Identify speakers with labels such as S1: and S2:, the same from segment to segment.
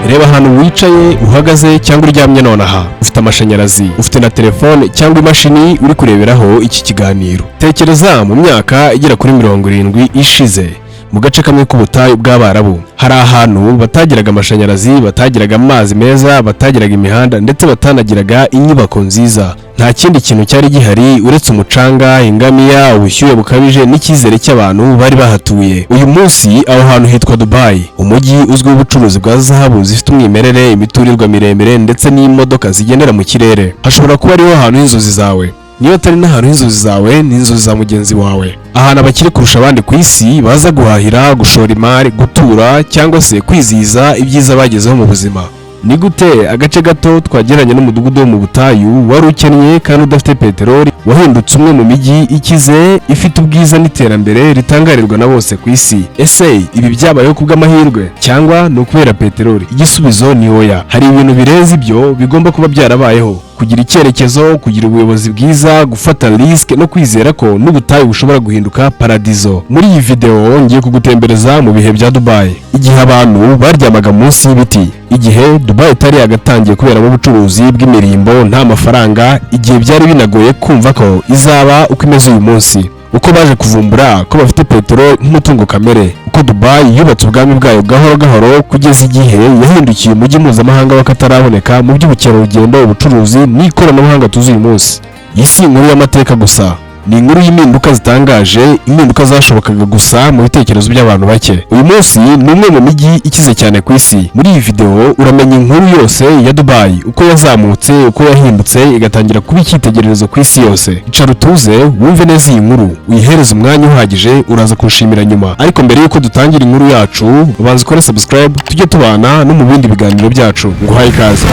S1: reba ahantu wicaye, uhagaze cyangwa uryamye nonaha. Ufite amashanyarazi, ufite na telefone cyangwa imashini uri kureberaho iki kiganiro. Tekereza mu myaka igera kuri 70 ishize, mu gace kamwe k'ubutayu bw'Abarabu hari ahantu batagiraga amashanyarazi, batagiraga amazi meza, batagiraga imihanda ndetse batanagiraga inyubako nziza. Nta kindi kintu cyari gihari uretse umucanga, ingamiya, ubushyuhe bukabije n'icyizere cy'abantu bari bahatuye. Uyu munsi aho hantu hitwa Dubai, umujyi uzwiho ubucuruzi bwa zahabu zifite umwimerere, imiturirwa miremire ndetse n'imodoka zigendera mu kirere. Hashobora kuba ariho hantu h'inzozi zawe. Niba atari n'ahantu h'inzozi zawe, ni inzozi za mugenzi wawe. Ahantu abakiri kurusha abandi ku isi baza guhahira, gushora imari, gutura cyangwa se kwizihiza ibyiza bagezeho mu buzima. Ni gute agace gato twageranye n'umudugudu wo mu butayu wari ukennye kandi udafite peteroli wahindutse umwe mu mijyi ikize, ifite ubwiza n'iterambere ritangarirwa na bose ku isi? Ese ibi byabayeho kubw'amahirwe cyangwa ni ukubera peteroli? Igisubizo ni oya. Hari ibintu birenze ibyo bigomba kuba byarabayeho: kugira icyerekezo, kugira ubuyobozi bwiza, gufata risk no kwizera ko n'ubutayu bushobora guhinduka paradizo. Muri iyi video ngiye kugutembereza mu bihe bya Dubai, igihe abantu baryamaga munsi y'ibiti, igihe Dubai itari yagatangiye kuberamo ubucuruzi bw'imirimbo nta mafaranga, igihe byari binagoye kumva ko izaba uko imeze uyu munsi, uko baje kuvumbura ko bafite peteroli nk'umutungo kamere, uko Dubai yubatse ubwami bwayo gahoro gahoro kugeza igihe yahindukiye umujyi mpuzamahanga w'akataraboneka mu by'ubukerarugendo, ubucuruzi n'ikoranabuhanga tuzi uyu munsi. Iyi si inkuru y'amateka gusa, ni inkuru y'impinduka zitangaje, impinduka zashobokaga gusa mu bitekerezo by'abantu bake. Uyu munsi ni umwe mu mijyi ikize cyane ku isi. Muri iyi video uramenya inkuru yose ya Dubai, uko yazamutse, uko yahindutse igatangira kuba icyitegererezo ku isi yose. Icara utuze wumve neza iyi nkuru, uyihereze umwanya uhagije, uraza kunshimira nyuma. Ariko mbere yuko dutangira inkuru yacu, ubanza ukore subscribe, tujye tubana no mu bindi biganiro byacu. Nguhaye ikaze.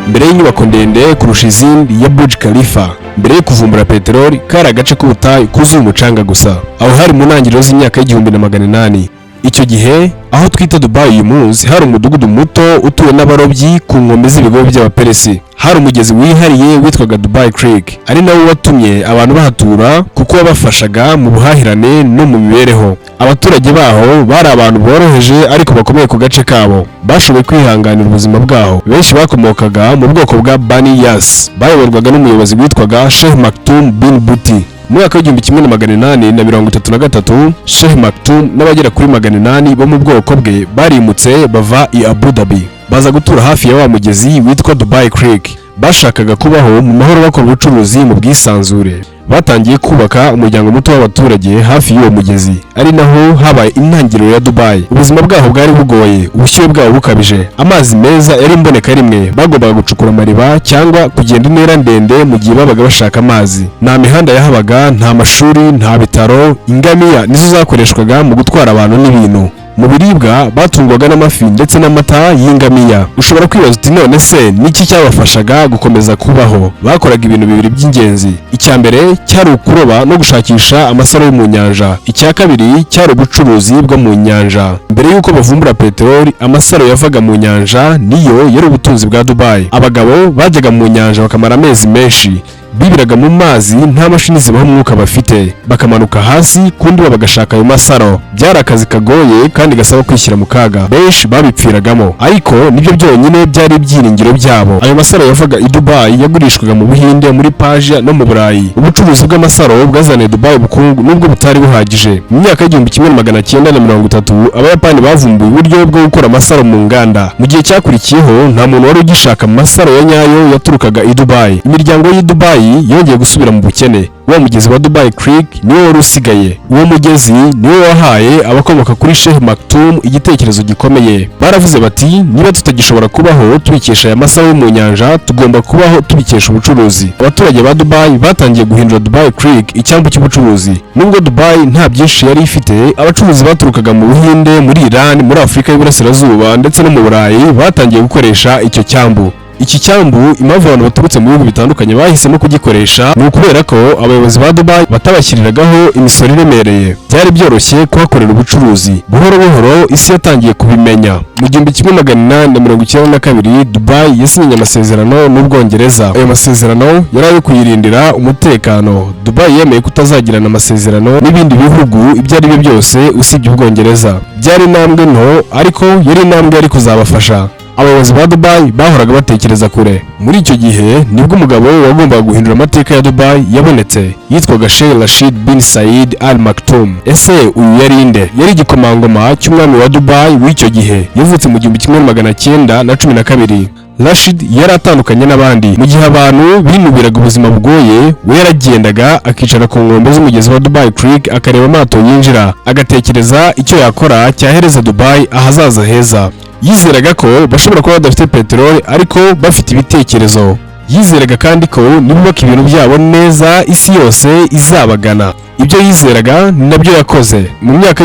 S1: Mbere y'inyubako ndende kurusha izindi ya Burj Khalifa, mbere yo kuvumbura peteroli, kari agace k'ubutayu kuzuye umucanga gusa. Aho hari mu ntangiriro z'imyaka y'1800. Icyo gihe aho twita Dubai uyu munsi hari umudugudu muto utuwe n'abarobyi ku nkombe z'ibigo by'Abaperesi. Hari umugezi wihariye witwaga Dubai Creek, ari nawo watumye abantu bahatura kuko wabafashaga mu buhahirane no mu mibereho. Abaturage baho bari abantu boroheje ariko bakomeye ku gace kabo, bashoboye kwihanganira ubuzima bwaho. Benshi bakomokaga mu bwoko bwa Bani Yas, bayoborwaga n'umuyobozi witwaga Sheikh Maktoum bin Buti. Mu mwaka w'1833 Sheikh Maktoum n'abagera kuri 800 bo mu bwoko bwe barimutse bava i Abu Dhabi, baza gutura hafi ya wa mugezi witwa Dubai Creek. Bashakaga kubaho mu mahoro bakora ubucuruzi mu bwisanzure. Batangiye kubaka umuryango muto w'abaturage hafi y'uwo mugezi, ari naho habaye intangiriro ya Dubai. Ubuzima bwaho bwari bugoye, ubushyuhe bwaho bukabije, amazi meza yari imboneka rimwe, bagombaga gucukura amariba cyangwa kugenda intera ndende mu gihe babaga bashaka amazi. Nta mihanda yahabaga, nta mashuri, nta bitaro. Ingamiya nizo zakoreshwaga mu gutwara abantu n'ibintu. Mu biribwa batungwaga n'amafi ndetse n'amata y'ingamiya. Ushobora kwibaza uti none se niki cyabafashaga gukomeza kubaho? Bakoraga ibintu bibiri by'ingenzi. Icya mbere cyari ukuroba no gushakisha amasaro yo mu nyanja. Icya kabiri cyari ubucuruzi bwo mu nyanja. Mbere y'uko bavumbura peteroli, amasaro yavaga mu nyanja niyo yari ubutunzi bwa Dubai. Abagabo bajyaga mu nyanja bakamara amezi menshi, bibiraga mu mazi, nta mashini zibaho umwuka bafite, bakamanuka hasi kundi bagashaka ayo masaro. Byari akazi kagoye kandi gasaba kwishyira mu kaga, benshi babipfiragamo, ariko nibyo byonyine byari ibyiringiro byabo. Ayo masaro yavaga i Dubai yagurishwaga mu Buhinde, muri Persia no mu Burayi. Ubucuruzi bw'amasaro bwazaniye Dubai ubukungu nubwo butari buhagije. Mu myaka y'1930 Abayapani bavumbuye uburyo bwo gukora amasaro mu nganda. Mu gihe cyakurikiyeho nta muntu wari ugishaka amasaro ya nyayo yaturukaga i Dubai. Imiryango y'i Dubai yongeye gusubira mu bukene. Uwo mugezi wa Dubai Creek niwo wari usigaye. Uwo mugezi niwo wahaye abakomoka kuri Sheikh Maktoum igitekerezo gikomeye. Baravuze bati, niba tutagishobora kubaho tubikesha aya masaro yo mu nyanja, tugomba kubaho tubikesha ubucuruzi. Abaturage ba Dubai batangiye guhindura Dubai Creek icyambu cy'ubucuruzi. Nubwo Dubai nta byinshi yari ifite, abacuruzi baturukaga mu Buhinde, muri Iran, muri Afurika y'Iburasirazuba ndetse no mu Burayi batangiye gukoresha icyo cyambu. Iki cyambu impamvu abantu baturutse mu bihugu bitandukanye bahisemo kugikoresha ni ukubera ko abayobozi ba Dubai batabashyiriragaho imisoro iremereye. Byari byoroshye kuhakorera ubucuruzi. Buhoro buhoro isi yatangiye kubimenya. Mu 1892 Dubai yasinyanye amasezerano n'Ubwongereza. Ayo masezerano yari ayo kuyirindira umutekano. Dubai yemeye kutazagirana amasezerano n'ibindi bihugu ibyo ari byo byose usibye Ubwongereza. Byari intambwe nto ariko yari intambwe yari kuzabafasha. Abayobozi ba Dubai bahoraga batekereza kure. Muri icyo gihe nibwo umugabo wagombaga guhindura amateka ya Dubai yabonetse, yitwaga Sheikh Rashid bin Said Al Maktoum. Ese uyu yari nde? Yari igikomangoma cy'umwami wa Dubai w'icyo gihe, yavutse mu 1912. Rashid yari atandukanye n'abandi. Mu gihe abantu binubiraga ubuzima bugoye, we yaragendaga akicara ku nkombe z'umugezi wa Dubai Creek akareba amato yinjira, agatekereza icyo yakora cyahereza Dubai ahazaza heza. Yizeraga ko bashobora kuba badafite peteroli ariko bafite ibitekerezo. Yizeraga kandi ko nibubaka ibintu byabo neza isi yose izabagana. Ibyo yizeraga ni nabyo yakoze. Mu myaka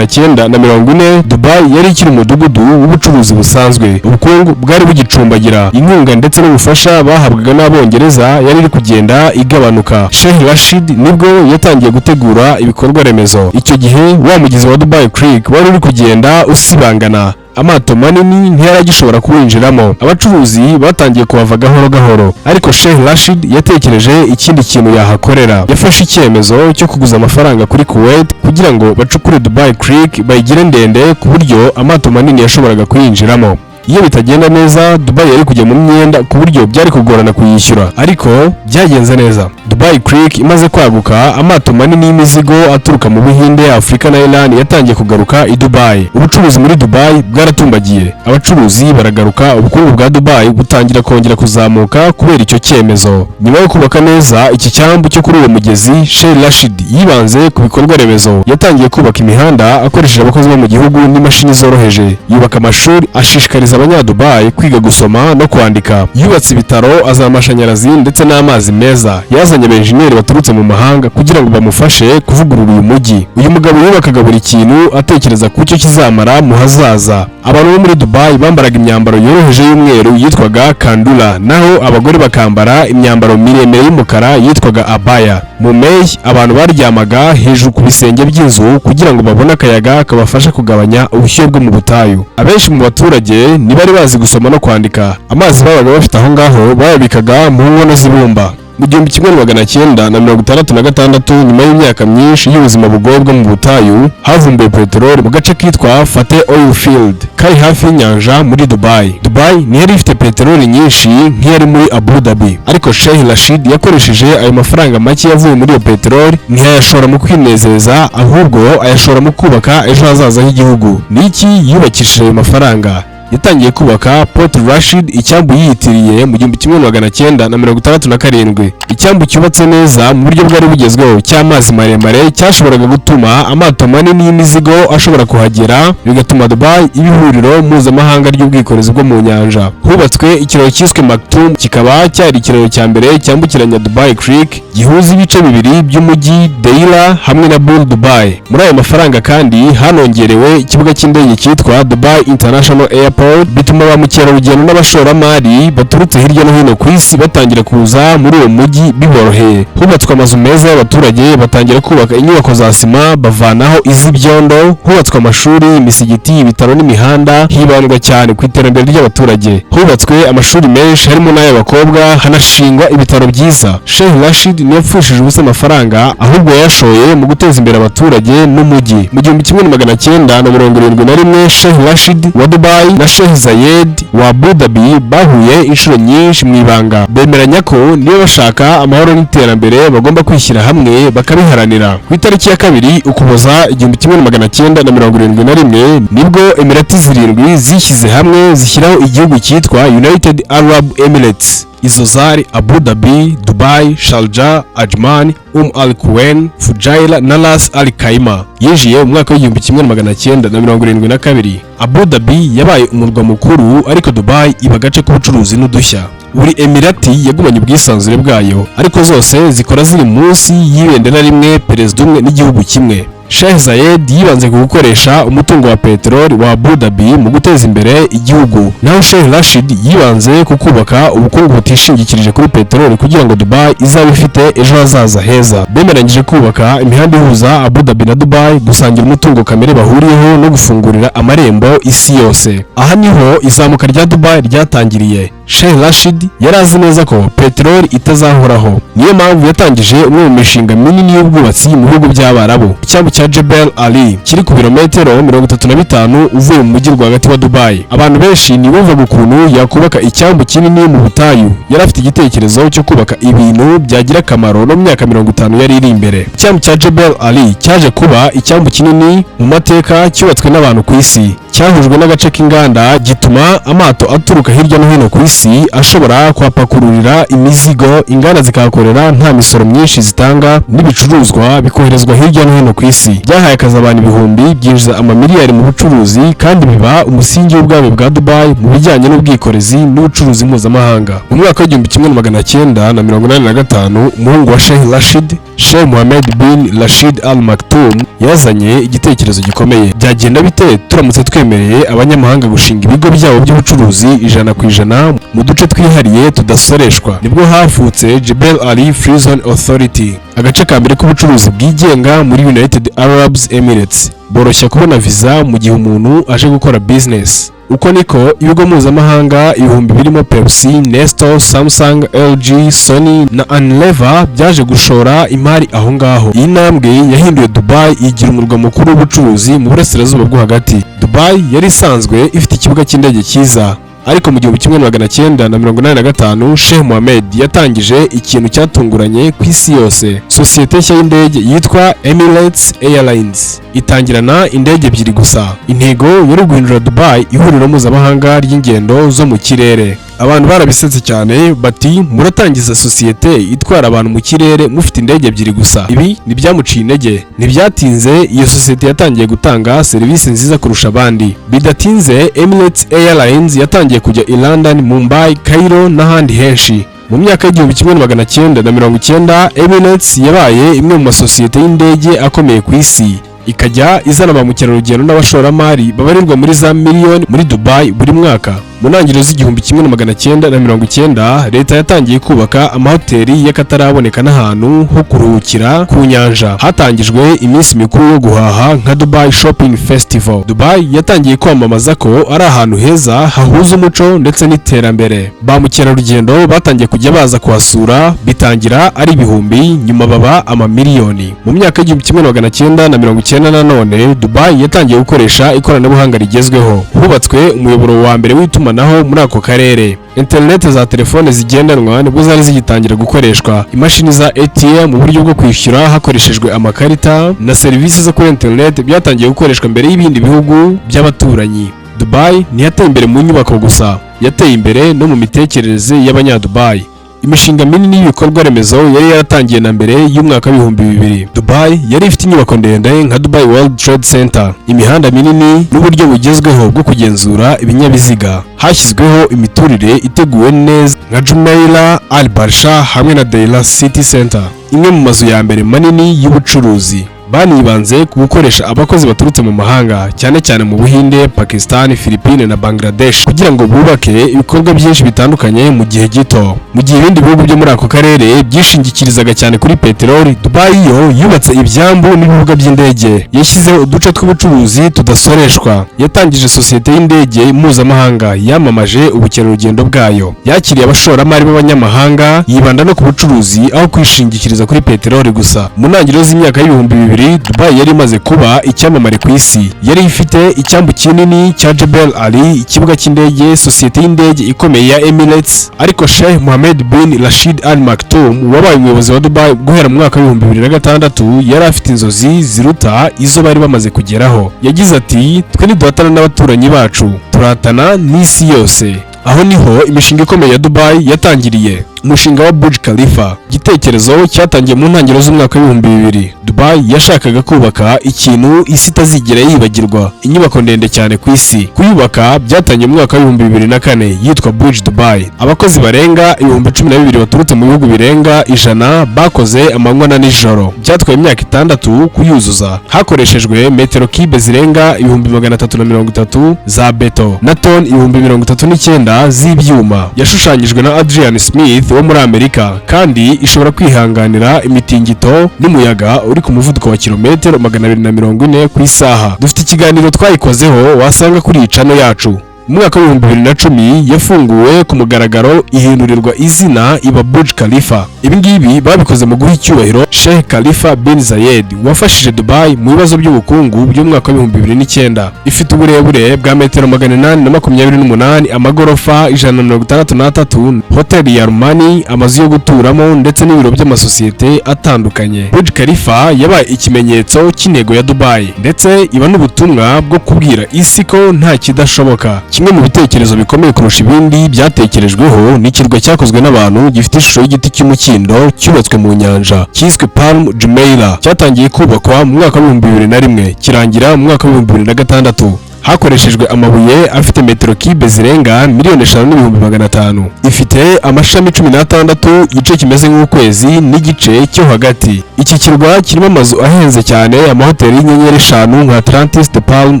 S1: y'1940 Dubai yari ikiri umudugudu w'ubucuruzi busanzwe. Ubukungu bwari bugicumbagira. Inkunga ndetse n'ubufasha bahabwaga n'Abongereza yari iri kugenda igabanuka. Sheikh Rashid nibwo yatangiye gutegura ibikorwa remezo. Icyo gihe wa mugezi wa Dubai Creek wari uri kugenda usibangana. Amato manini ntiyaragishobora kuwinjiramo. Abacuruzi batangiye kuhava gahoro gahoro, ariko Sheikh Rashid yatekereje ikindi kintu yahakorera. Yafashe icyemezo cyo kuguza amafaranga kuri Kuwait kugira ngo bacukure Dubai Creek bayigire ndende ku buryo amato manini yashoboraga kuyinjiramo. Iyo bitagenda neza Dubai yari kujya mu myenda ku buryo byari kugorana kuyishyura, ariko byagenze neza. Dubai Creek imaze kwaguka, amato manini y'imizigo aturuka mu Buhinde, Afurika na Iran yatangiye kugaruka i Dubai. Ubucuruzi muri Dubai bwaratumbagiye, abacuruzi baragaruka, ubukungu bwa Dubai butangira kongera kuzamuka kubera icyo cyemezo. Nyuma yo kubaka neza iki cyambu cyo kuri uwo mugezi, Sheikh Rashid yibanze ku bikorwa remezo. Yatangiye kubaka imihanda akoresheje abakozi bo mu gihugu n'imashini zoroheje. Yubaka amashuri ashishikariza Abanyadubai kwiga gusoma no kwandika. Yubatse ibitaro, azana amashanyarazi ndetse n'amazi meza. Yazanye abenjeniyeri baturutse mu mahanga kugira ngo bamufashe kuvugurura uyu mujyi. Uyu mugabo yubakaga buri kintu atekereza ku cyo kizamara mu hazaza. Abantu bo muri Dubai bambaraga imyambaro yoroheje y'umweru yitwaga kandula, naho abagore bakambara imyambaro miremire y'umukara yitwaga abaya. Mu mpeshyi abantu baryamaga hejuru ku bisenge by'inzu kugira ngo babone akayaga kabafasha kugabanya ubushyuhe bwo mu butayu. Abenshi mu baturage ntibari bazi gusoma no kwandika. Amazi babaga bafite aho ngaho bayabikaga mu nkono z'ibumba. Mu 1966 nyuma y'imyaka myinshi y'ubuzima bugoye bwo mu butayu, havumbuwe peteroli mu gace kitwa Fateh Oil Field kari hafi y'inyanja muri Dubai. Dubai ntiyari ifite peteroli nyinshi nk'iyari muri Abu Dhabi, ariko Sheikh Rashid yakoresheje ayo mafaranga make yavuye muri iyo peteroli ntiyayashora mu kwinezeza, ahubwo ayashora mu kubaka ejo hazaza h'igihugu. Niki yubakishije ayo mafaranga? Yatangiye kubaka Port Rashid, icyambu yiyitiriye mu 1967. Icyambu cyubatse neza mu buryo bwari bugezweho cy'amazi maremare cyashoboraga gutuma amato manini y'imizigo ashobora kuhagera, bigatuma Dubai iba ihuriro mpuzamahanga ry'ubwikorezi bwo mu nyanja. Hubatswe ikiraro cyiswe Maktoum, kikaba cyari ikiraro cya mbere cyambukiranya Dubai Creek, gihuza ibice bibiri by'umujyi Deira hamwe na Bur Dubai. Muri ayo mafaranga kandi hanongerewe ikibuga cy'indege cyitwa Dubai International Airport, bituma ba mukerarugendo n'abashoramari baturutse hirya no hino ku isi batangira kuza muri uwo mujyi biboroheye. Hubatswe amazu meza y'abaturage, batangira kubaka inyubako za sima bavanaho iz'ibyondo. Hubatswe amashuri, imisigiti, ibitaro n'imihanda, hibandwa cyane ku iterambere ry'abaturage. Hubatswe amashuri menshi harimo n'ay'abakobwa, hanashingwa ibitaro byiza. Sheikh Rashid ntiyapfushije ubusa amafaranga, ahubwo yashoye mu guteza imbere abaturage n'umujyi. Mu 1971 Sheikh Rashid wa Dubai na Sheikh Zayed wa Abu Dhabi bahuye inshuro nyinshi mu ibanga. Bemeranya ko niba bashaka amahoro n'iterambere bagomba kwishyira hamwe bakabiharanira. Ku itariki ya 2 Ukuboza 1971 nibwo Emirati zirindwi zishyize hamwe zishyiraho igihugu cyitwa United Arab Emirates. Izo zari Abu Dhabi, Dubai, Sharjah, Ajman, Al Quwain, Fujairah na Ras Al Khaimah. Yinjiye mu mwaka w'1972. Abu Dhabi yabaye umurwa mukuru, ariko Dubai iba agace k'ubucuruzi n'udushya. Buri Emirati yagumanye ubwisanzure bwayo, ariko zose zikora ziri munsi y'ibendera rimwe, perezida umwe n'igihugu kimwe. Sheikh Zayed yibanze ku gukoresha umutungo wa peteroli wa Abu Dhabi mu guteza imbere igihugu, naho Sheikh Rashid yibanze ku kubaka ubukungu butishingikirije kuri peteroli kugira ngo Dubai izabe ifite ejo hazaza heza. Bemeranyije kubaka imihanda ihuza Abu Dhabi na Dubai, gusangira umutungo kamere bahuriyeho no gufungurira amarembo isi yose. Aha niho izamuka rya Dubai ryatangiriye. Sheikh Rashid yari azi neza ko peteroli itazahoraho, niyo mpamvu yatangije umwe mu mishinga minini y'ubwubatsi mu bihugu by'Abarabu. Icyambu cya Jebel Ali kiri ku birometero 35 uvuye mu mujyi rwagati wa Dubai. Abantu benshi ntibumvaga ukuntu yakubaka icyambu kinini mu butayu. Yari afite igitekerezo cyo kubaka ibintu byagira akamaro no mu myaka 50 yari iri imbere. Icyambu cya Jebel Ali cyaje kuba icyambu kinini mu mateka cyubatswe n'abantu ku isi, cyahujwe n'agace k'inganda, gituma amato aturuka hirya no hino ku isi ashobora kuhapakururira imizigo, inganda zikahakorera nta misoro myinshi zitanga, n'ibicuruzwa bikoherezwa hirya no hino ku isi. Byahaye akazi abantu ibihumbi, byinjiza amamiliyari mu bucuruzi, kandi biba umusingi w'ubwami bwa Dubai mu bijyanye n'ubwikorezi n'ubucuruzi mpuzamahanga. Mu mwaka w'1985 umuhungu wa Sheikh Rashid, Sheikh Mohammed bin Rashid Al Maktoum, yazanye igitekerezo gikomeye. Byagenda bite turamutse twemereye abanyamahanga gushinga ibigo byabo by'ubucuruzi 100% mu duce twihariye tudasoreshwa? Nibwo havutse Jebel Ali Free Zone Authority, agace ka mbere k'ubucuruzi bwigenga muri United Arab Emirates. Boroshya kubona visa mu gihe umuntu aje gukora business. Uko niko ibigo mpuzamahanga ibihumbi birimo Pepsi, Nestle, Samsung, LG, Sony na Unilever byaje gushora imari aho ngaho. Iyi ntambwe yahinduye Dubai igira umurwa mukuru w'ubucuruzi mu burasirazuba bwo hagati. Dubai yari isanzwe ifite ikibuga cy'indege cyiza, ariko mu 1985 Sheikh Mohammed yatangije ikintu cyatunguranye ku isi yose. Sosiyete nshya y'indege yitwa Emirates Airlines itangirana indege ebyiri gusa. Intego yari guhindura Dubai ihuriro mpuzamahanga ry'ingendo zo mu kirere. Abantu barabisetse cyane bati muratangiza sosiyete itwara abantu mu kirere mufite indege ebyiri gusa. Ibi ntibyamuciye intege. Ntibyatinze iyo sosiyete yatangiye gutanga serivisi nziza kurusha abandi. Bidatinze Emirates Airlines yatangiye kujya i London, Mumbai, Cairo n'ahandi henshi. Mu myaka y'1990 Emirates yabaye imwe mu masosiyete y'indege akomeye ku isi, ikajya izana ba mukerarugendo n'abashoramari babarirwa muri za miliyoni muri Dubai buri mwaka. Mu ntangiriro z'1990 leta yatangiye kubaka amahoteli y'akataraboneka n'ahantu ho kuruhukira ku nyanja. Hatangijwe iminsi mikuru yo guhaha nka Dubai Shopping Festival. Dubai yatangiye kwamamaza ko ari ahantu heza hahuza umuco ndetse n'iterambere. Ba mukerarugendo batangiye kujya baza kuhasura, bitangira ari ibihumbi, nyuma baba amamiliyoni. Mu myaka y'1990 nanone Dubai yatangiye gukoresha ikoranabuhanga rigezweho. Hubatswe umuyoboro wa mbere w'itumanaho muri ako karere. Internet za telefone zigendanwa nibwo zari zigitangira gukoreshwa. Imashini za ATM mu buryo bwo kwishyura hakoreshejwe amakarita na serivisi zo kuri internet byatangiye gukoreshwa mbere y'ibindi bihugu by'abaturanyi. Dubai ntiyateye imbere mu nyubako gusa, yateye imbere no mu mitekerereze y'abanyadubai. Imishinga minini y'ibikorwa remezo yari yaratangiye na mbere y'umwaka w'2000. Dubai yari ifite inyubako ndende nka Dubai World Trade Center, imihanda minini n'uburyo bugezweho bwo kugenzura ibinyabiziga. Hashyizweho imiturire iteguwe neza nka Jumeirah, Al Barsha hamwe na Deira City Center, imwe mu mazu ya mbere manini y'ubucuruzi. Banibanze ku gukoresha abakozi baturutse mu mahanga, cyane cyane mu Buhinde, Pakistan, Philippines na Bangladesh, kugira ngo bubake ibikorwa byinshi bitandukanye mu gihe gito. Mu gihe ibindi bihugu byo muri ako karere byishingikirizaga cyane kuri peteroli, Dubai yo yubatse ibyambu n'ibibuga by'indege. Yashyizeho uduce tw'ubucuruzi tudasoreshwa. Yatangije sosiyete y'indege mpuzamahanga, yamamaje ubukerarugendo bwayo, yakiriye abashoramari b'abanyamahanga, yibanda no ku bucuruzi aho kwishingikiriza kuri peteroli gusa. Mu ntangiriro z'imyaka y'ibihumbi 2000 Dubai yari imaze kuba icyamamare ku isi. Yari ifite icyambu kinini cya Jebel Ali, ikibuga cy'indege, sosiyete y'indege ikomeye ya Emirates. Ariko Sheikh Mohammed bin Rashid Al Maktoum wabaye umuyobozi wa Dubai guhera mu mwaka w'2006 yari afite inzozi ziruta izo bari bamaze kugeraho. Yagize ati twe niduhatana n'abaturanyi bacu, turatana n'isi yose. Aho niho imishinga ikomeye ya Dubai yatangiriye. Umushinga wa Burj Khalifa, igitekerezo cyatangiye mu ntangiriro z'umwaka w'ibihumbi 2000. Dubai yashakaga kubaka ikintu isi itazigera yibagirwa, inyubako ndende cyane ku isi. Kuyubaka byatangiye mu mwaka w'ibihumbi 2004 yitwa Burj Dubai. Abakozi barenga 12,000 baturutse mu bihugu birenga 100 bakoze amanywa na nijoro. Byatwaye imyaka 6 kuyuzuza. Hakoreshejwe metero kibe zirenga 330 za beto na toni 39,000 z'ibyuma. Yashushanyijwe na Adrian Smith wo muri Amerika kandi ishobora kwihanganira imitingito n'umuyaga uri ku muvuduko wa kilometero 240 ku isaha. Dufite ikiganiro twayikozeho wasanga kuri iyi channel yacu. Mu mwaka wa 2010 yafunguwe ku mugaragaro, ihindurirwa izina iba Burj Khalifa. Ibi ngibi babikoze mu guha icyubahiro Sheikh Khalifa bin Zayed wafashije Dubai mu bibazo by'ubukungu by'umwaka wa 2009. Ifite uburebure bwa metero 828, amagorofa 163, hoteli ya Rumani, amazu yo guturamo ndetse n'ibiro by'amasosiyete atandukanye. Burj Khalifa yabaye ikimenyetso cy'intego ya Dubai ndetse iba n'ubutumwa bwo kubwira isi ko nta kidashoboka. Kimwe mu bitekerezo bikomeye kurusha ibindi byatekerejweho ni ikirwa cyakozwe n'abantu gifite ishusho y'igiti cy'umukindo cyubatswe mu nyanja cyiswe Palm Jumeirah. Cyatangiye kubakwa mu mwaka wa 2001 kirangira mu mwaka wa 2006. Hakoreshejwe amabuye afite metero kibe zirenga 5,500,000. Ifite amashami 16, igice kimeze nk'ukwezi n'igice cyo hagati. Iki kirwa kirimo amazu ahenze cyane, amahoteli y'inyenyeri 5 nka Atlantis de Palm,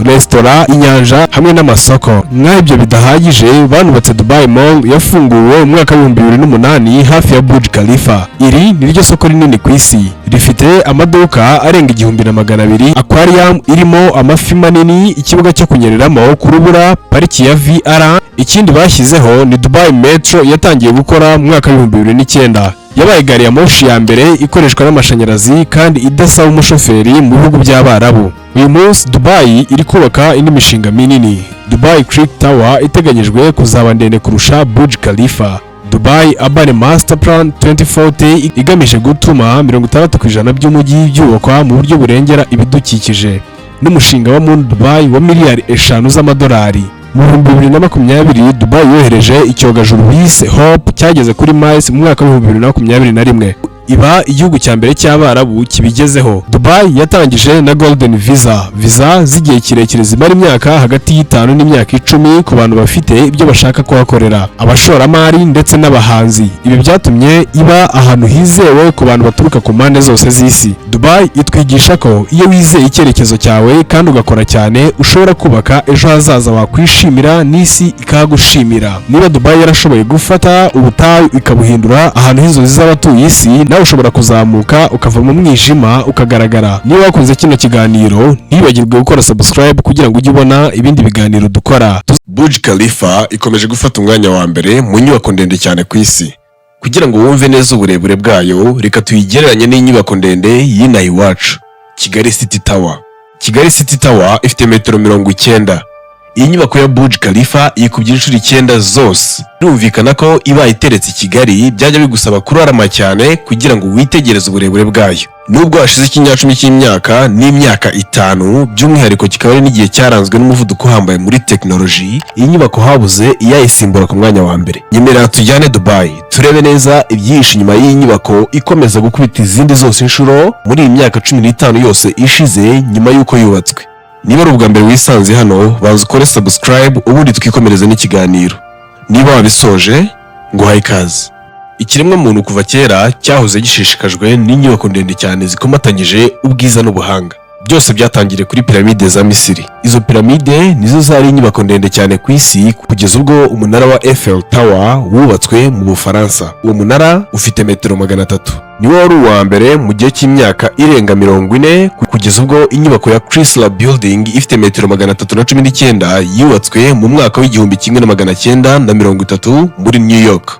S1: restaurant, inyanja hamwe n'amasoko. Nk'aho ibyo bidahagije, banubatse Dubai Mall yafunguwe mu mwaka wa 2008 hafi ya Burj Khalifa. Iri ni ryo soko rinini ku isi, rifite amaduka arenga 1,200, aquarium irimo amafi manini, ikibuga cyo kunyereramo ku rubura, pariki ya VR. Ikindi bashyizeho ni Dubai Metro yatangiye gukora mu mwaka wa 2009. Yabaye gari ya moshi ya mbere ikoreshwa n'amashanyarazi kandi idasaba umushoferi mu bihugu by'Abarabu. Uyu munsi Dubai iri kubaka indi mishinga minini. Dubai Creek Tower iteganyijwe kuzaba ndende kurusha Burj Khalifa. Dubai Urban Master Plan 2040 igamije gutuma 60% by'umujyi byubakwa mu buryo burengera ibidukikije. N'umushinga wa Moon Dubai wa miliyari 5 z'amadolari. Mu 2020 Dubai yohereje icyogajuru bise Hope cyageze kuri Mars mu mwaka wa 2021. Iba igihugu cya mbere cy'Abarabu kibigezeho. Dubai yatangije na Golden Visa z'igihe kirekire zimara imyaka hagati y'5 n'imyaka 10 ku bantu bafite ibyo bashaka kuhakorera, abashoramari ndetse n'abahanzi. Ibi byatumye iba ahantu hizewe ku bantu baturuka ku mpande zose z'isi. Dubai itwigisha ko iyo wizeye icyerekezo cyawe kandi ugakora cyane, ushobora kubaka ejo hazaza wakwishimira n'isi ikagushimira. Niba Dubai yarashoboye gufata ubutayu ikabuhindura ahantu h'inzozi z'abatuye isi, nawe ushobora kuzamuka ukava mu mwijima ukagaragara. Niba wakunze kino kiganiro, ntibagirwe gukora subscribe kugira ngo ujye ubona ibindi biganiro dukora.
S2: Burj Khalifa ikomeje gufata umwanya wa mbere mu nyubako ndende cyane ku isi. Kugira ngo wumve neza uburebure bwayo, reka tuyigereranye n'inyubako ndende y'inaha iwacu, Kigali City Tower. Kigali City Tower ifite metero 90. Iyi nyubako ya Burj Khalifa yikubye inshuro 9 zose. Birumvikana ko iba iteretse i Kigali byajya bigusaba kurarama cyane kugira ngo witegereze uburebure bwayo. Nubwo hashize ikinyacumi cy'imyaka n'imyaka 5, by'umwihariko kikaba ari n'igihe cyaranzwe n'umuvuduko uhambaye muri tekinoloji, iyi nyubako habuze iyayisimbura ku mwanya wa mbere. Nyemerera tujyane Dubai turebe neza ibyihishe inyuma y'iyi nyubako ikomeza gukubita izindi zose inshuro muri iyi myaka 15 yose ishize nyuma y'uko yubatswe. Niba ari ubwa mbere wisanze hano, banza ukore subscribe ubundi twikomereze n'ikiganiro. Niba wabisoje, nguhaye ikaze. Ikiremwa muntu kuva kera cyahoze gishishikajwe n'inyubako ndende cyane zikomatanyije ubwiza n'ubuhanga. Byose byatangiriye kuri piramide za Misiri. Izo piramide nizo zari inyubako ndende cyane ku isi kugeza ubwo umunara wa Eiffel Tower wubatswe mu Bufaransa. Uwo munara ufite metero 300. Niwo wari uwa mbere mu gihe cy'imyaka irenga 40 kugeza ubwo inyubako ya Chrysler Building ifite metero 319 yubatswe mu mwaka w'1930 muri New York.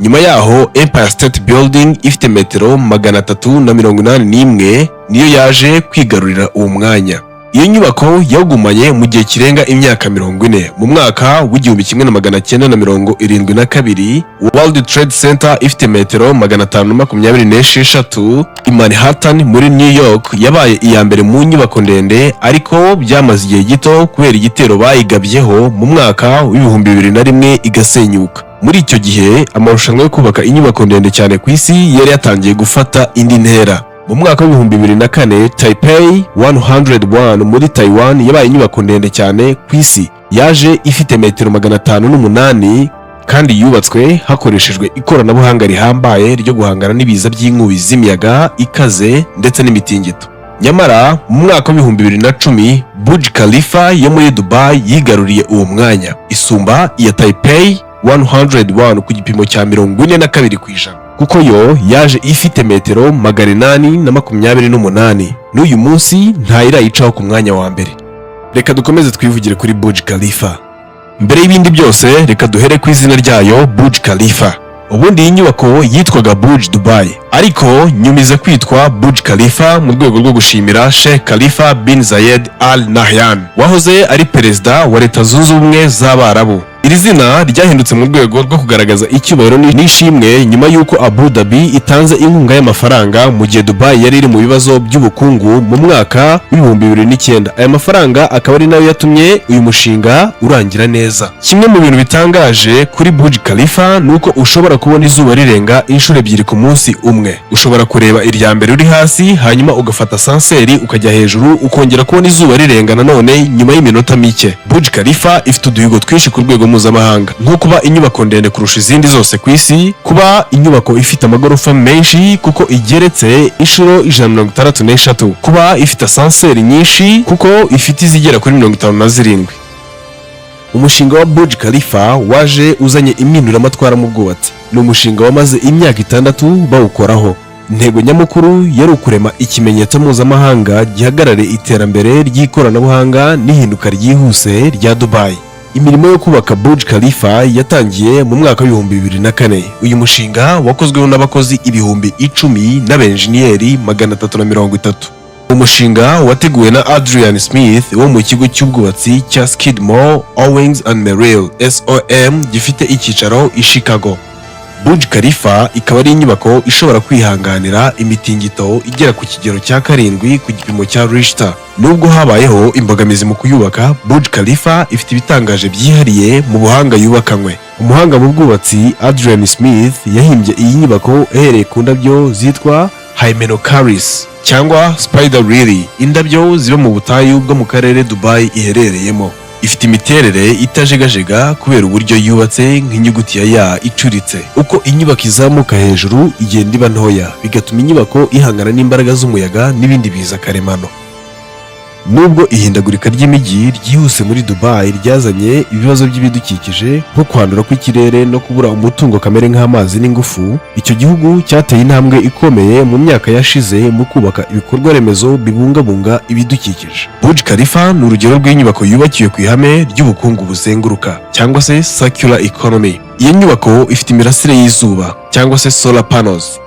S2: Nyuma yaho Empire State Building ifite metero 381 niyo yaje kwigarurira uwo mwanya. Iyo nyubako yagumanye mu gihe kirenga imyaka 40. Mu mwaka w'1972 World Trade Center ifite metero 526 i Manhattan muri New York yabaye iya mbere mu nyubako ndende, ariko byamaze igihe gito kubera igitero bayigabyeho mu mwaka w'2001 igasenyuka. Muri icyo gihe amarushanwa yo kubaka inyubako ndende cyane ku isi yari yatangiye gufata indi ntera. Mu mwaka w'ibihumbi 2004 Taipei 101 muri Taiwan yabaye inyubako ndende cyane ku isi. Yaje ifite metero 508 kandi yubatswe hakoreshejwe ikoranabuhanga rihambaye ryo guhangana n'ibiza by'inkubi z'imiyaga ikaze ndetse n'imitingito. Nyamara mu mwaka w'ibihumbi 2010 Burj Khalifa yo muri Dubai yigaruriye uwo mwanya isumba iya Taipei 101 ku gipimo cya 42%, kuko yo yaje ifite metero 828 n'uyu munsi ntayirayicaho ku mwanya wa mbere. Reka dukomeze twivugire kuri Burj Khalifa. Mbere y'ibindi byose reka duhere ku izina ryayo Burj Khalifa. Ubundi iyi nyubako yitwaga Burj Dubai, ariko nyumiza kwitwa Burj Khalifa mu rwego rwo gushimira Sheikh Khalifa bin Zayed Al Nahyan wahoze ari perezida wa Leta Zunze Ubumwe z'Abarabu. Iri zina ryahindutse mu rwego rwo kugaragaza icyubahiro n'ishimwe nyuma y'uko Abu Dhabi itanze inkunga y'amafaranga mu gihe Dubai yari iri mu bibazo by'ubukungu mu mwaka w'ibihumbi 2009. Aya mafaranga akaba ari nayo yatumye uyu mushinga urangira neza. Kimwe mu bintu bitangaje kuri Burj Khalifa nuko ushobora kubona izuba rirenga inshuro ebyiri ku munsi umwe. Ushobora kureba irya mbere uri hasi hanyuma ugafata sanseri ukajya hejuru ukongera kubona izuba rirenga nanone nyuma y'iminota mike. Burj Khalifa ifite uduhigo twinshi ku rwego mpuzamahanga, nko kuba inyubako ndende kurusha izindi zose ku isi, kuba inyubako ifite amagorofa menshi kuko igeretse inshuro 163, kuba ifite asanseri nyinshi kuko ifite izigera kuri 57. Umushinga wa Burj Khalifa waje uzanye impinduramatwara mu bwubatsi. Ni umushinga wamaze imyaka 6 bawukoraho. Intego nyamukuru yari ukurema ikimenyetso mpuzamahanga gihagarariye iterambere ry'ikoranabuhanga n'ihinduka ryihuse rya Dubai. Imirimo yo kubaka Burj Khalifa yatangiye mu mwaka w'ibihumbi 2004. Uyu mushinga wakozweho n'abakozi 10,000 n'abenjeniyeri 330. Umushinga wateguwe na Adrian Smith wo mu kigo cy'ubwubatsi cya Skidmore, Owings and Merrill SOM gifite icyicaro i Chicago. Burj Khalifa ikaba ari inyubako ishobora kwihanganira imitingito igera ku kigero cya 7 ku gipimo cya Richter. Nubwo habayeho imbogamizi mu kuyubaka, Burj Khalifa ifite ibitangaje byihariye mu buhanga yubakanywe. Umuhanga mu bwubatsi Adrian Smith yahimbye iyi nyubako ahereye ku ndabyo zitwa Hymenocallis cyangwa Spider Lily, indabyo ziba mu butayu bwo mu karere Dubai iherereyemo. Ifite imiterere itajegajega kubera uburyo yubatse nk'inyuguti ya ya icuritse. Uko inyubako izamuka hejuru igenda iba ntoya, bigatuma inyubako ihangana n'imbaraga z'umuyaga n'ibindi biza karemano. Nubwo ihindagurika ry'imijyi ryihuse muri Dubai ryazanye ibibazo by'ibidukikije nko kwandura kw'ikirere no kubura umutungo kamere nk'amazi n'ingufu, icyo gihugu cyateye intambwe ikomeye mu myaka yashize mu kubaka ibikorwa remezo bibungabunga ibidukikije. Burj Khalifa ni urugero rw'inyubako yubakiwe ku ihame ry'ubukungu buzenguruka cyangwa se circular economy. Iyi nyubako ifite imirasire y'izuba cyangwa se solar panels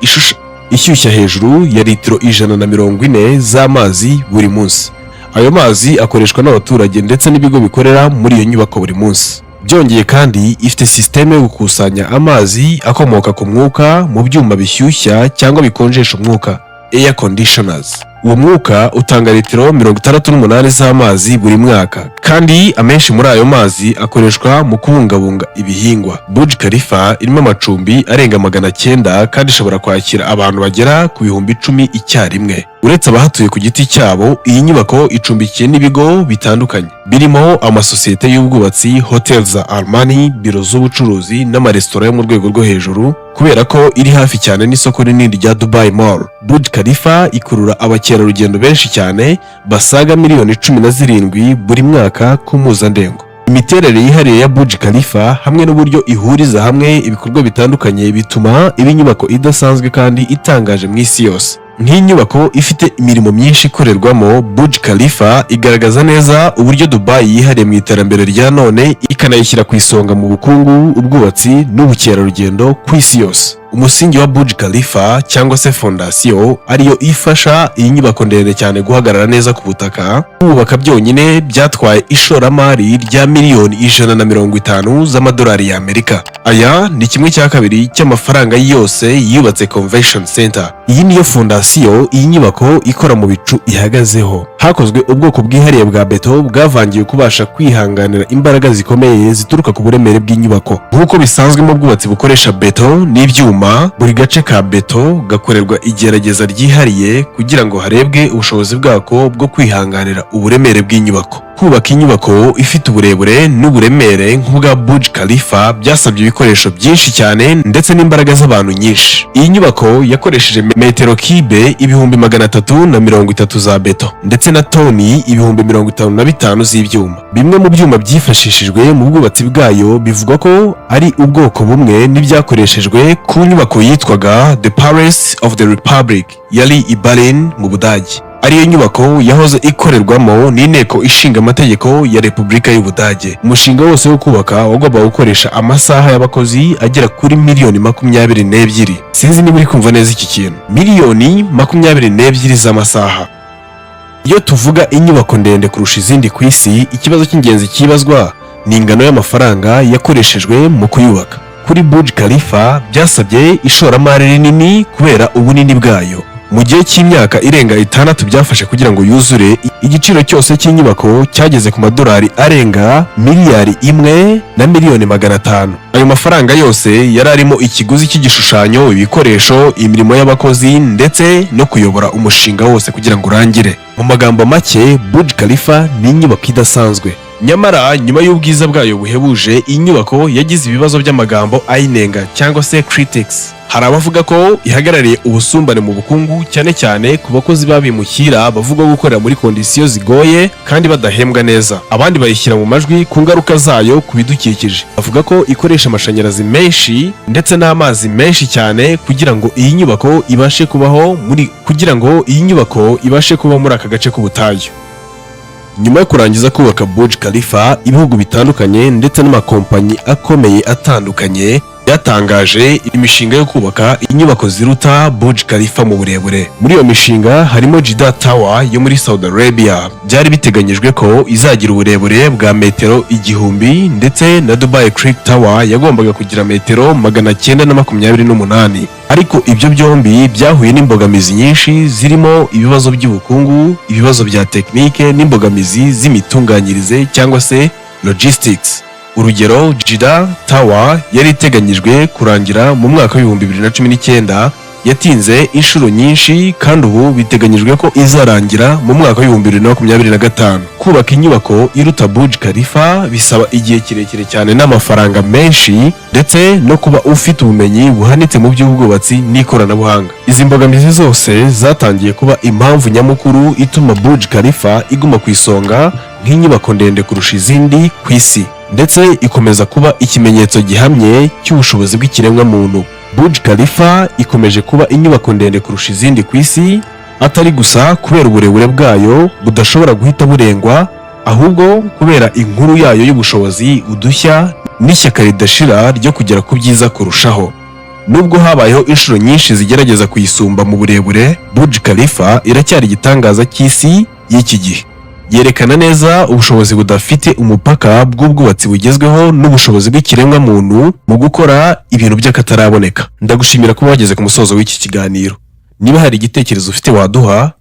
S2: ishyushya hejuru ya litiro 140 z'amazi buri munsi. Ayo mazi akoreshwa n'abaturage ndetse n'ibigo bikorera muri iyo nyubako buri munsi. Byongeye kandi ifite systeme yo gukusanya amazi akomoka ku mwuka mu byuma bishyushya cyangwa bikonjesha umwuka, air conditioners. Uwo mwuka utanga litiro 68 z'amazi buri mwaka, kandi amenshi muri ayo mazi akoreshwa mu kubungabunga ibihingwa. Burj Khalifa irimo amacumbi arenga 900 kandi ishobora kwakira abantu bagera ku 10,000 icyarimwe. Uretse abahatuye ku giti cyabo, iyi nyubako icumbikiye n'ibigo bitandukanye birimo amasosiyete y'ubwubatsi, hotels za Armani, biro z'ubucuruzi n'amaresitora yo mu rwego rwo hejuru, kubera ko iri hafi cyane n'isoko rinini rya Dubai Mall. Burj Khalifa ikurura abakerarugendo benshi cyane basaga miliyoni 17 buri mwaka ku mpuzandengo. Imiterere yihariye ya Burj Khalifa hamwe n'uburyo ihuriza hamwe ibikorwa bitandukanye bituma iba inyubako idasanzwe kandi itangaje mu isi yose. Nk'inyubako ifite imirimo myinshi ikorerwamo, Burj Khalifa igaragaza neza uburyo Dubai yihariye mu iterambere rya none, ikanayishyira ku isonga mu bukungu, ubwubatsi n'ubukerarugendo ku isi yose. umusingi wa Burj Khalifa cyangwa se fondasiyo ariyo ifasha iyi nyubako ndende cyane guhagarara neza ku butaka. Kubaka byonyine byatwaye ishoramari rya miliyoni 150 z'amadolari y'Amerika. Aya ni kimwe cya kabiri cy'amafaranga yose yubatse Convention Center. Iyi niyo fondasiyo iyi nyubako ikora mu bicu ihagazeho. Hakozwe ubwoko bwihariye bwa beto bwavangiwe kubasha kwihanganira imbaraga zikomeye zituruka ku buremere bw'inyubako. Nk'uko bisanzwe mu bwubatsi bukoresha beto n'ibyuma, buri gace ka beto gakorerwa igerageza ryihariye kugira ngo harebwe ubushobozi bwako bwo kwihanganira uburemere bw'inyubako. Kubaka inyubako ifite uburebure n'uburemere nk'ubwa Burj Khalifa byasabye ibikoresho byinshi cyane ndetse n'imbaraga z'abantu nyinshi. Iyi nyubako yakoresheje metero kibe 330 za beto ndetse na toni 55,000 z'ibyuma. Bimwe mu byuma byifashishijwe mu bwubatsi bwayo bivugwa ko ari ubwoko bumwe n'ibyakoreshejwe ku nyubako yitwaga The Palace of the Republic yari i Berlin mu Budage. Ariyo nyubako yahoze ikorerwamo n'inteko ishinga amategeko ya Repubulika y'Ubudage. Umushinga wose wo kubaka wagombaga gukoresha amasaha y'abakozi agera kuri miliyoni 22. Sinzi niba uri kumva neza iki kintu. Miliyoni 22 z'amasaha. Iyo tuvuga inyubako ndende kurusha izindi ku isi, ikibazo cy'ingenzi kibazwa ni ingano y'amafaranga yakoreshejwe mu kuyubaka. Kuri Burj Khalifa byasabye ishoramari rinini kubera ubunini bwayo. Mu gihe cy'imyaka irenga 6 byafashe kugira ngo yuzure, igiciro cyose cy'inyubako cyageze ku madolari arenga miliyari 1 na miliyoni 500. Ayo mafaranga yose yari arimo ikiguzi cy'igishushanyo, ibikoresho, imirimo y'abakozi ndetse no kuyobora umushinga wose kugira ngo urangire. Mu magambo make, Burj Khalifa ni inyubako idasanzwe. Nyamara nyuma y'ubwiza bwayo buhebuje, iyi nyubako yagize ibibazo by'amagambo ayinenga cyangwa se critics. Hari abavuga ko ihagarariye ubusumbane mu bukungu, cyane cyane ku bakozi babimukira bavuga gukorera muri kondisiyo zigoye kandi badahembwa neza. Abandi bayishyira mu majwi ku ngaruka zayo ku bidukikije. Bavuga ko ikoresha amashanyarazi menshi ndetse n'amazi menshi cyane kugira ngo iyi nyubako ibashe kubaho muri aka gace k'ubutayu. Nyuma yo kurangiza kubaka Burj Khalifa, ibihugu bitandukanye ndetse n'amakompanyi akomeye atandukanye byatangaje imishinga yo kubaka inyubako ziruta Burj Khalifa mu burebure. Muri iyo mishinga harimo Jeddah Tower yo muri Saudi Arabia. Byari biteganyijwe ko izagira uburebure bwa metero 1000 ndetse na Dubai Creek Tower yagombaga kugira metero 928. Ariko ibyo byombi byahuye n'imbogamizi nyinshi zirimo ibibazo by'ubukungu, ibibazo bya tekinike n'imbogamizi z'imitunganyirize cyangwa se logistics. Urugero, Jeddah Tower yari iteganyijwe kurangira mu mwaka wa 2019, yatinze inshuro nyinshi kandi ubu biteganyijwe ko izarangira mu mwaka wa 2025. Kubaka inyubako iruta Burj Khalifa bisaba igihe kirekire cyane n'amafaranga menshi ndetse no kuba ufite ubumenyi buhanitse mu by'ubwubatsi n'ikoranabuhanga. Izi mbogamizi zose zatangiye kuba impamvu nyamukuru ituma Burj Khalifa iguma ku isonga nk'inyubako ndende kurusha izindi ku isi, ndetse ikomeza kuba ikimenyetso gihamye cy'ubushobozi bw'ikiremwa muntu. Burj Khalifa ikomeje kuba inyubako ndende kurusha izindi ku isi, atari gusa kubera uburebure bwayo budashobora guhita burengwa, ahubwo kubera inkuru yayo y'ubushobozi, udushya n'ishyaka ridashira ryo kugera ku byiza kurushaho. Nubwo habayeho inshuro nyinshi zigerageza kuyisumba mu burebure, Burj Khalifa iracyari igitangaza cy'isi y'iki gihe. Yerekana neza ubushobozi budafite umupaka bw'ubwubatsi bugezweho n'ubushobozi bw'ikiremwa muntu mu gukora ibintu by'akataraboneka. Ndagushimira kuba wageze ku musozo w'iki kiganiro. Niba hari igitekerezo ufite waduha,